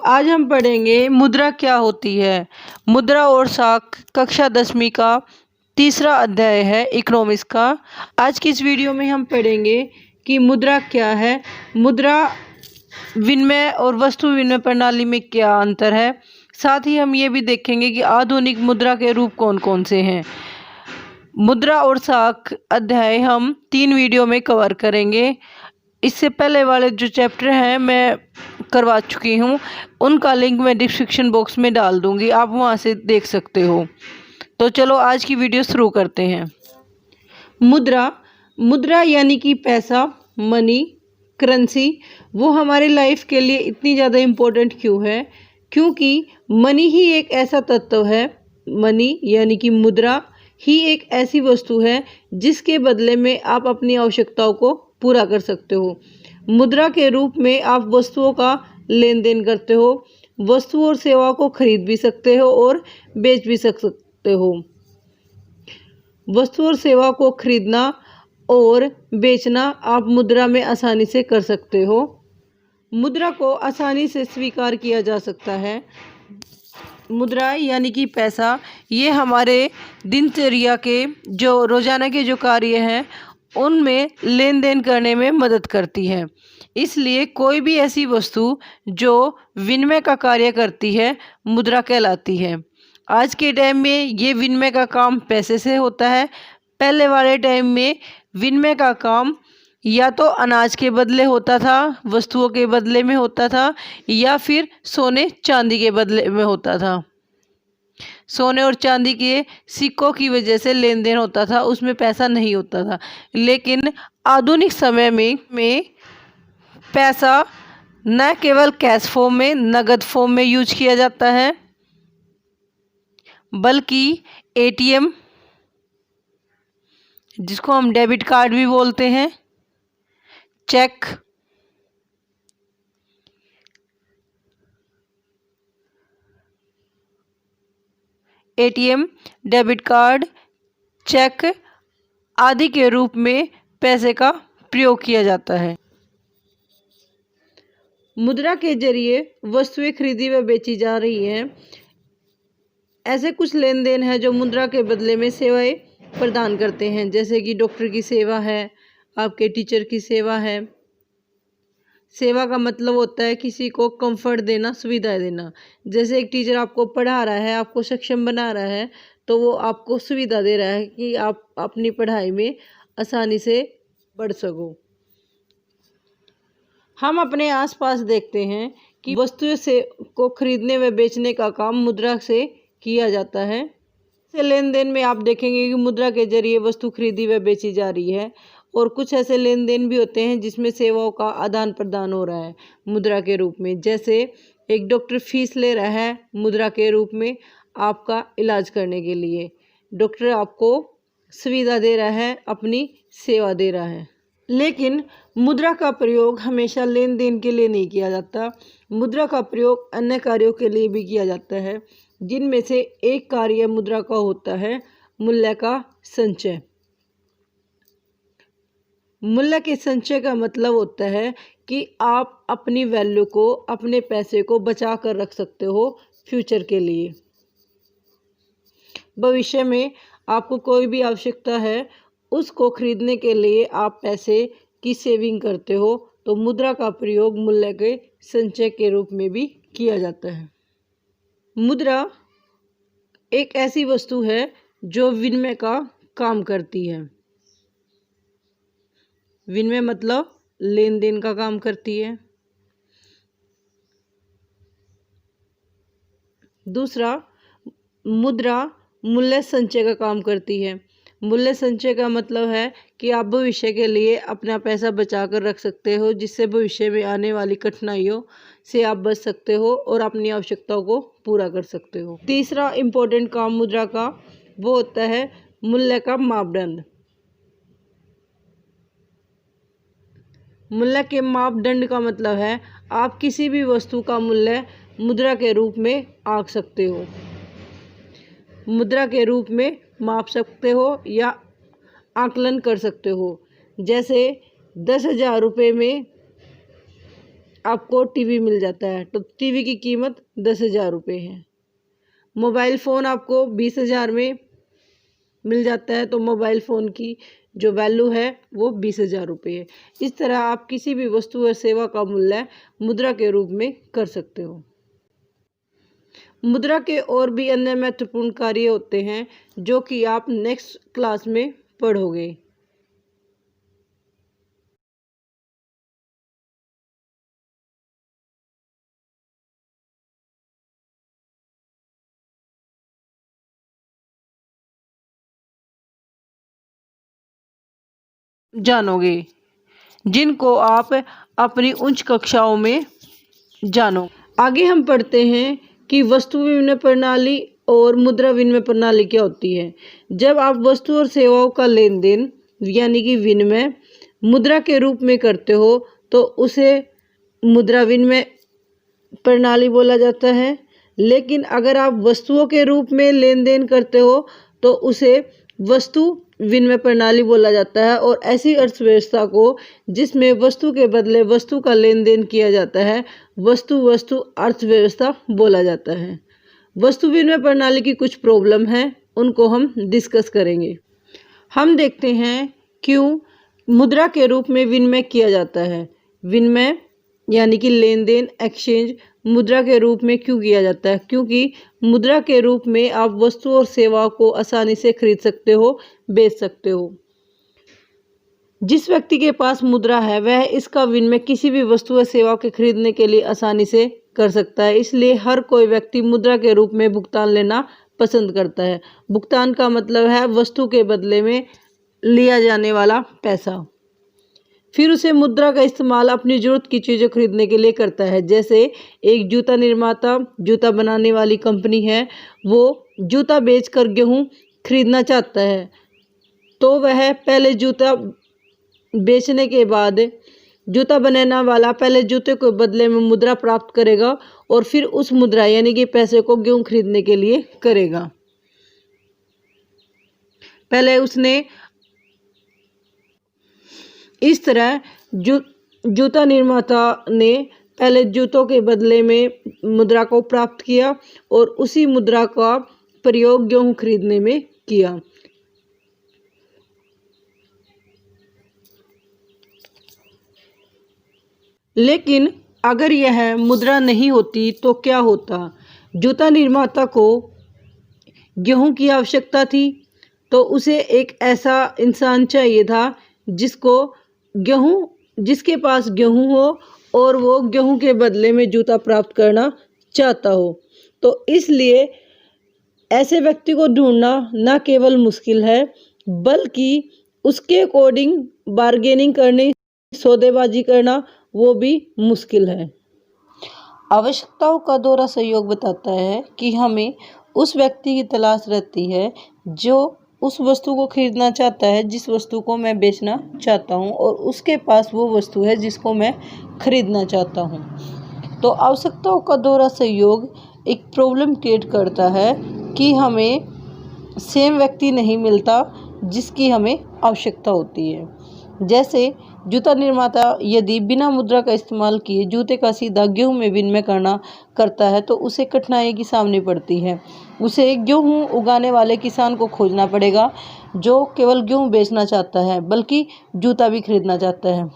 आज हम पढ़ेंगे मुद्रा क्या होती है। मुद्रा और साख कक्षा 10वीं का तीसरा अध्याय है इकोनॉमिक्स का। आज की इस वीडियो में हम पढ़ेंगे कि मुद्रा क्या है, मुद्रा विनिमय और वस्तु विनिमय प्रणाली में क्या अंतर है। साथ ही हम ये भी देखेंगे कि आधुनिक मुद्रा के रूप कौन कौन से हैं। मुद्रा और साख अध्याय हम 3 वीडियो में कवर करेंगे। इससे पहले वाले जो चैप्टर हैं मैं करवा चुकी हूँ, उनका लिंक मैं डिस्क्रिप्शन बॉक्स में डाल दूँगी, आप वहाँ से देख सकते हो। तो चलो आज की वीडियो शुरू करते हैं। मुद्रा यानी कि पैसा, मनी, करेंसी, वो हमारी लाइफ के लिए इतनी ज़्यादा इम्पोर्टेंट क्यों है? क्योंकि मनी ही एक ऐसा तत्व है, मनी यानी कि मुद्रा ही एक ऐसी वस्तु है जिसके बदले में आप अपनी आवश्यकताओं को पूरा कर सकते हो। मुद्रा के रूप में आप वस्तुओं का लेन देन करते हो, वस्तु और सेवा को खरीद भी सकते हो और बेच भी सकते हो। वस्तु और सेवा को खरीदना और बेचना आप मुद्रा में आसानी से कर सकते हो। मुद्रा को आसानी से स्वीकार किया जा सकता है। मुद्रा यानी कि पैसा, ये हमारे दिनचर्या के जो रोज़ाना के जो कार्य हैं उनमें लेन देन करने में मदद करती है। इसलिए कोई भी ऐसी वस्तु जो विनिमय का कार्य करती है मुद्रा कहलाती है। आज के टाइम में ये विनिमय का काम पैसे से होता है। पहले वाले टाइम में विनिमय का काम या तो अनाज के बदले होता था, वस्तुओं के बदले में होता था, या फिर सोने चांदी के बदले में होता था। सोने और चांदी के सिक्कों की वजह से लेन देन होता था, उसमें पैसा नहीं होता था। लेकिन आधुनिक समय में पैसा न केवल कैश फॉर्म में, नगद फॉर्म में यूज किया जाता है, बल्कि एटीएम, जिसको हम डेबिट कार्ड भी बोलते हैं, cheque, ATM, debit card, cheque आदि के रूप में पैसे का प्रयोग किया जाता है। मुद्रा के जरिए वस्तुएं खरीदी व बेची जा रही हैं। ऐसे कुछ लेन देन है जो मुद्रा के बदले में सेवाएं प्रदान करते हैं, जैसे कि डॉक्टर की सेवा है, आपके टीचर की सेवा है। सेवा का मतलब होता है किसी को कंफर्ट देना, सुविधा देना। जैसे एक टीचर आपको पढ़ा रहा है, आपको सक्षम बना रहा है, तो वो आपको सुविधा दे रहा है कि आप अपनी पढ़ाई में आसानी से बढ़ सको। हम अपने आसपास देखते हैं कि वस्तुओं से को खरीदने व बेचने का काम मुद्रा से किया जाता है। ऐसे लेन देन में आप देखेंगे कि मुद्रा के जरिए वस्तु खरीदी व बेची जा रही है। और कुछ ऐसे लेन देन भी होते हैं जिसमें सेवाओं का आदान प्रदान हो रहा है मुद्रा के रूप में। जैसे एक डॉक्टर फीस ले रहा है मुद्रा के रूप में आपका इलाज करने के लिए, डॉक्टर आपको सुविधा दे रहा है, अपनी सेवा दे रहा है। लेकिन मुद्रा का प्रयोग हमेशा लेन देन के लिए नहीं किया जाता। मुद्रा का प्रयोग अन्य कार्यों के लिए भी किया जाता है, जिनमें से एक कार्य मुद्रा का होता है मूल्य का संचय। मूल्य के संचय का मतलब होता है कि आप अपनी वैल्यू को, अपने पैसे को बचा कर रख सकते हो फ्यूचर के लिए। भविष्य में आपको कोई भी आवश्यकता है, उसको खरीदने के लिए आप पैसे की सेविंग करते हो, तो मुद्रा का प्रयोग मूल्य के संचय के रूप में भी किया जाता है। मुद्रा एक ऐसी वस्तु है जो विनिमय का काम करती है। विनिमय मतलब लेन देन का काम करती है। दूसरा, मुद्रा मूल्य संचय का काम करती है। मूल्य संचय का मतलब है कि आप भविष्य के लिए अपना पैसा बचा कर रख सकते हो, जिससे भविष्य में आने वाली कठिनाइयों से आप बच सकते हो और अपनी आवश्यकताओं को पूरा कर सकते हो। तीसरा इम्पोर्टेंट काम मुद्रा का वो होता है मूल्य का मापदंड। मूल्य के मापदंड का मतलब है आप किसी भी वस्तु का मूल्य मुद्रा के रूप में आंक सकते हो, मुद्रा के रूप में माप सकते हो या आकलन कर सकते हो। जैसे 10,000 रुपये में आपको टीवी मिल जाता है, तो टीवी की कीमत 10,000 रुपये है। मोबाइल फ़ोन आपको 20,000 में मिल जाता है, तो मोबाइल फ़ोन की जो वैल्यू है वो 20,000 रुपये है। इस तरह आप किसी भी वस्तु और सेवा का मूल्य मुद्रा के रूप में कर सकते हो। मुद्रा के और भी अन्य महत्वपूर्ण कार्य होते हैं जो कि आप नेक्स्ट क्लास में पढ़ोगे। जानोगे, जिनको आप अपनी उच्च कक्षाओं में जानो। आगे हम पढ़ते हैं कि वस्तु विनिमय प्रणाली और मुद्रा विनिमय प्रणाली क्या होती है। जब आप वस्तु और सेवाओं का लेन देन यानी कि विनिमय मुद्रा के रूप में करते हो तो उसे मुद्रा विनिमय प्रणाली बोला जाता है। लेकिन अगर आप वस्तुओं के रूप में लेन देन करते हो तो उसे वस्तु विनिमय प्रणाली बोला जाता है। और ऐसी अर्थव्यवस्था को जिसमें वस्तु के बदले वस्तु का लेन देन किया जाता है वस्तु अर्थव्यवस्था बोला जाता है। वस्तु विनिमय प्रणाली की कुछ प्रॉब्लम है, उनको हम डिस्कस करेंगे। हम देखते हैं क्यों मुद्रा के रूप में विनिमय किया जाता है। विनिमय यानी कि लेन देन, एक्सचेंज मुद्रा के रूप में क्यों किया जाता है? क्योंकि मुद्रा के रूप में आप वस्तु और सेवाओं को आसानी से खरीद सकते हो, बेच सकते हो। जिस व्यक्ति के पास मुद्रा है वह इसका विनिमय किसी भी वस्तु या सेवा के खरीदने के लिए आसानी से कर सकता है। इसलिए हर कोई व्यक्ति मुद्रा के रूप में भुगतान लेना पसंद करता है। भुगतान का मतलब है वस्तु के बदले में लिया जाने वाला पैसा। फिर उसे मुद्रा का इस्तेमाल अपनी ज़रूरत की चीज़ें खरीदने के लिए करता है। जैसे एक जूता निर्माता, जूता बनाने वाली कंपनी है, वो जूता बेचकर गेहूं खरीदना चाहता है, तो वह पहले जूता बेचने के बाद जूता बनाने वाला पहले जूते को बदले में मुद्रा प्राप्त करेगा और फिर उस मुद्रा यानी कि पैसे को गेहूं खरीदने के लिए करेगा। पहले उसने इस तरह जूता निर्माता ने पहले जूतों के बदले में मुद्रा को प्राप्त किया और उसी मुद्रा का प्रयोग गेहूं खरीदने में किया। लेकिन अगर यह मुद्रा नहीं होती तो क्या होता? जूता निर्माता को गेहूं की आवश्यकता थी, तो उसे एक ऐसा इंसान चाहिए था जिसके पास गेहूं हो और वो गेहूं के बदले में जूता प्राप्त करना चाहता हो। तो इसलिए ऐसे व्यक्ति को ढूंढना न केवल मुश्किल है बल्कि उसके अकॉर्डिंग बार्गेनिंग करनी, सौदेबाजी करना वो भी मुश्किल है। आवश्यकताओं का दोहरा सहयोग बताता है कि हमें उस व्यक्ति की तलाश रहती है जो उस वस्तु को खरीदना चाहता है जिस वस्तु को मैं बेचना चाहता हूँ, और उसके पास वो वस्तु है जिसको मैं खरीदना चाहता हूँ। तो आवश्यकताओं का दोहरा सहयोग एक प्रॉब्लम क्रिएट करता है कि हमें सेम व्यक्ति नहीं मिलता जिसकी हमें आवश्यकता होती है। जैसे जूता निर्माता यदि बिना मुद्रा का इस्तेमाल किए जूते का सीधा गेहूं में विनिमय करता है तो उसे कठिनाई की सामने पड़ती है। उसे गेहूं उगाने वाले किसान को खोजना पड़ेगा जो केवल गेहूं बेचना चाहता है बल्कि जूता भी खरीदना चाहता है।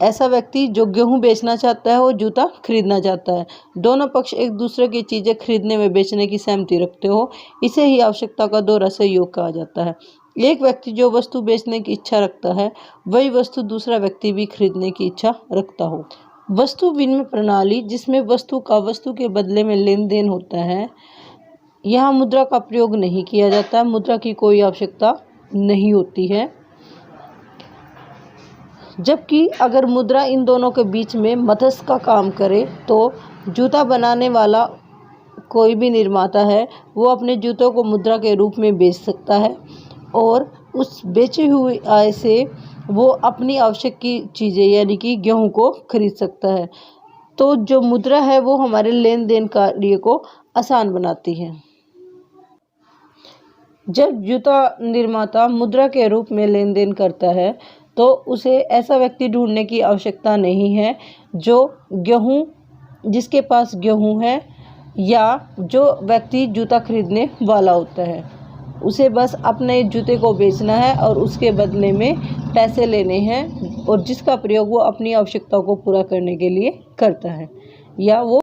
ऐसा व्यक्ति जो गेहूं बेचना चाहता है वो जूता खरीदना चाहता है। दोनों पक्ष एक दूसरे की चीज़ें खरीदने में बेचने की सहमति रखते हो, इसे ही आवश्यकता का दोहरा सहयोग कहा जाता है। एक व्यक्ति जो वस्तु बेचने की इच्छा रखता है वही वस्तु दूसरा व्यक्ति भी खरीदने की इच्छा रखता हो। वस्तु विनिमय प्रणाली जिसमें वस्तु का वस्तु के बदले में लेन देन होता है, यहाँ मुद्रा का प्रयोग नहीं किया जाता, मुद्रा की कोई आवश्यकता नहीं होती है। जबकि अगर मुद्रा इन दोनों के बीच में मध्यस्थ का काम करे तो जूता बनाने वाला कोई भी निर्माता है वो अपने जूतों को मुद्रा के रूप में बेच सकता है और उस बेचे हुए आय से वो अपनी आवश्यक की चीज़ें यानी कि गेहूं को खरीद सकता है। तो जो मुद्रा है वो हमारे लेन देन कार्य को आसान बनाती है। जब जूता निर्माता मुद्रा के रूप में लेन देन करता है तो उसे ऐसा व्यक्ति ढूंढने की आवश्यकता नहीं है जिसके पास गेहूँ है या जो व्यक्ति जूता खरीदने वाला होता है। उसे बस अपने जूते को बेचना है और उसके बदले में पैसे लेने हैं, और जिसका प्रयोग वो अपनी आवश्यकताओं को पूरा करने के लिए करता है या वो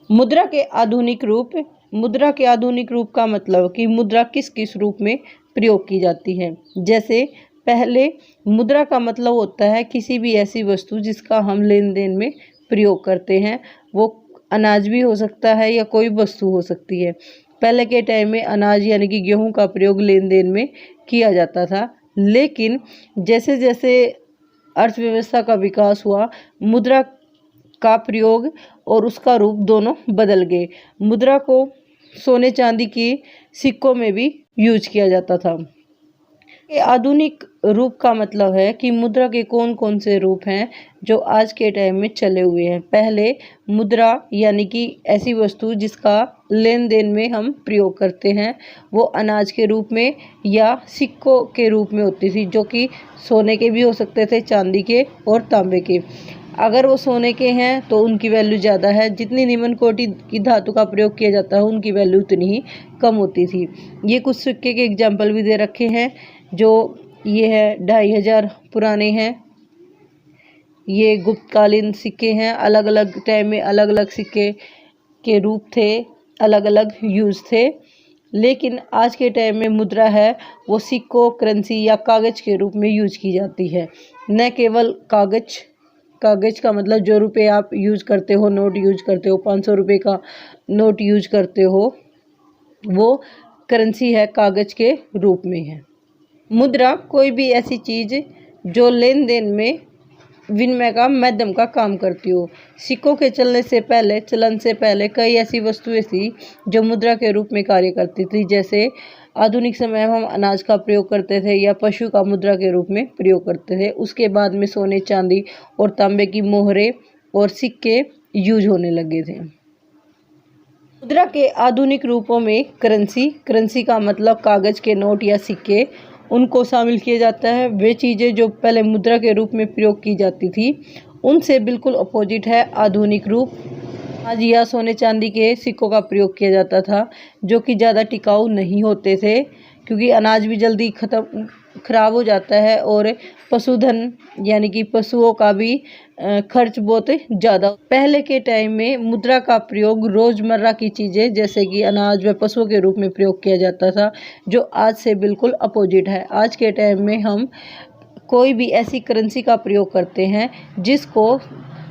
मुद्रा के आधुनिक रूप। मुद्रा के आधुनिक रूप का मतलब कि मुद्रा किस किस रूप में प्रयोग की जाती है। जैसे पहले मुद्रा का मतलब होता है किसी भी ऐसी वस्तु जिसका हम लेन देन में प्रयोग करते हैं। वो अनाज भी हो सकता है या कोई वस्तु हो सकती है। पहले के टाइम में अनाज यानी कि गेहूं का प्रयोग लेन देन में किया जाता था, लेकिन जैसे जैसे अर्थव्यवस्था का विकास हुआ, मुद्रा का प्रयोग और उसका रूप दोनों बदल गए। मुद्रा को सोने चांदी के सिक्कों में भी यूज किया जाता था। ये आधुनिक रूप का मतलब है कि मुद्रा के कौन कौन से रूप हैं जो आज के टाइम में चले हुए हैं। पहले मुद्रा यानी कि ऐसी वस्तु जिसका लेन देन में हम प्रयोग करते हैं, वो अनाज के रूप में या सिक्कों के रूप में होती थी, जो कि सोने के भी हो सकते थे, चांदी के और तांबे के। अगर वो सोने के हैं तो उनकी वैल्यू ज़्यादा है, जितनी निम्न कोटि की धातु का प्रयोग किया जाता है उनकी वैल्यू उतनी ही कम होती थी। ये कुछ सिक्के के एग्जाम्पल भी दे रखे हैं, जो ये है 2500 पुराने हैं। ये गुप्तकालीन सिक्के हैं। अलग अलग टाइम में अलग अलग सिक्के के रूप थे, अलग अलग यूज़ थे। लेकिन आज के टाइम में मुद्रा है वो सिक्कों, करेंसी या कागज़ के रूप में यूज की जाती है। न केवल कागज़ का मतलब जो रुपये आप यूज करते हो, नोट यूज करते हो, 500 रुपये का नोट यूज करते हो, वो करेंसी है, कागज़ के रूप में है। मुद्रा कोई भी ऐसी चीज़ जो लेन देन में विनिमय का माध्यम का काम करती हो। सिक्कों के चलन से पहले कई ऐसी वस्तुएं थी जो मुद्रा के रूप में कार्य करती थी। जैसे आधुनिक समय में हम अनाज का प्रयोग करते थे या पशु का मुद्रा के रूप में प्रयोग करते थे। उसके बाद में सोने, चांदी और तांबे की मोहरें और सिक्के यूज होने लगे थे। मुद्रा के आधुनिक रूपों में करेंसी का मतलब कागज़ के नोट या सिक्के, उनको शामिल किया जाता है। वे चीज़ें जो पहले मुद्रा के रूप में प्रयोग की जाती थी उनसे बिल्कुल अपोजिट है आधुनिक रूप। आज या सोने चांदी के सिक्कों का प्रयोग किया जाता था, जो कि ज़्यादा टिकाऊ नहीं होते थे, क्योंकि अनाज भी जल्दी खराब हो जाता है और पशुधन यानी कि पशुओं का भी खर्च बहुत ज़्यादा। पहले के टाइम में मुद्रा का प्रयोग रोज़मर्रा की चीज़ें जैसे कि अनाज व पशुओं के रूप में प्रयोग किया जाता था, जो आज से बिल्कुल अपोजिट है। आज के टाइम में हम कोई भी ऐसी करेंसी का प्रयोग करते हैं जिसको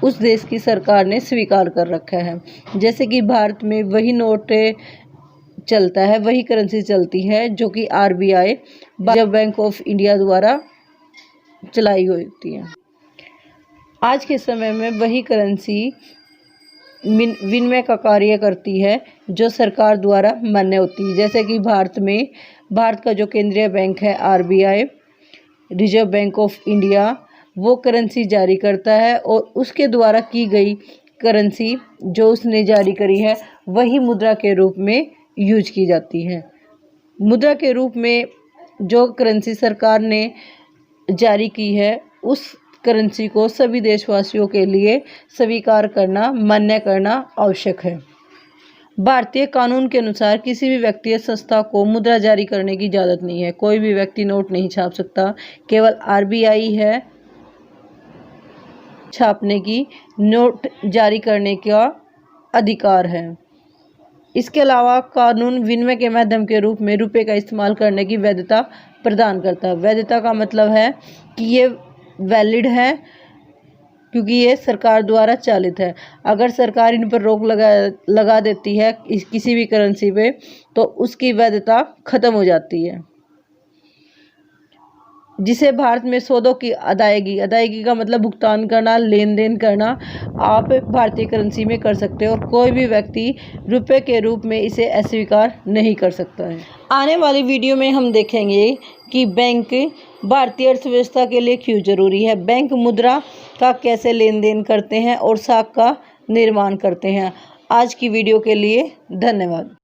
उस देश की सरकार ने स्वीकार कर रखा है। जैसे कि भारत में वही नोट चलता है, वही करेंसी चलती है जो कि RBI reserve bank of India द्वारा चलाई होती है। आज के समय में वही करेंसी विनिमय का कार्य करती है जो सरकार द्वारा मान्य होती है। जैसे कि भारत का जो केंद्रीय बैंक है RBI reserve bank of India, वो करेंसी जारी करता है और उसके द्वारा की गई करेंसी जो उसने जारी करी है वही मुद्रा के रूप में यूज की जाती है। मुद्रा के रूप में जो करेंसी सरकार ने जारी की है उस करेंसी को सभी देशवासियों के लिए स्वीकार करना, मान्य करना आवश्यक है। भारतीय कानून के अनुसार किसी भी व्यक्ति या संस्था को मुद्रा जारी करने की इजाज़त नहीं है। कोई भी व्यक्ति नोट नहीं छाप सकता, केवल RBI है छापने की, नोट जारी करने का अधिकार है। इसके अलावा कानून विनिमय के माध्यम के रूप में रुपए का इस्तेमाल करने की वैधता प्रदान करता है। वैधता का मतलब है कि ये वैलिड है क्योंकि ये सरकार द्वारा चालित है। अगर सरकार इन पर रोक लगा देती है किसी भी करेंसी पे, तो उसकी वैधता खत्म हो जाती है। जिसे भारत में सौदों की अदायगी का मतलब भुगतान करना, लेन देन करना, आप भारतीय करेंसी में कर सकते हो और कोई भी व्यक्ति रुपए के रूप में इसे अस्वीकार नहीं कर सकता है। आने वाली वीडियो में हम देखेंगे कि बैंक भारतीय अर्थव्यवस्था के लिए क्यों जरूरी है, बैंक मुद्रा का कैसे लेन देन करते हैं और साख का निर्माण करते हैं। आज की वीडियो के लिए धन्यवाद।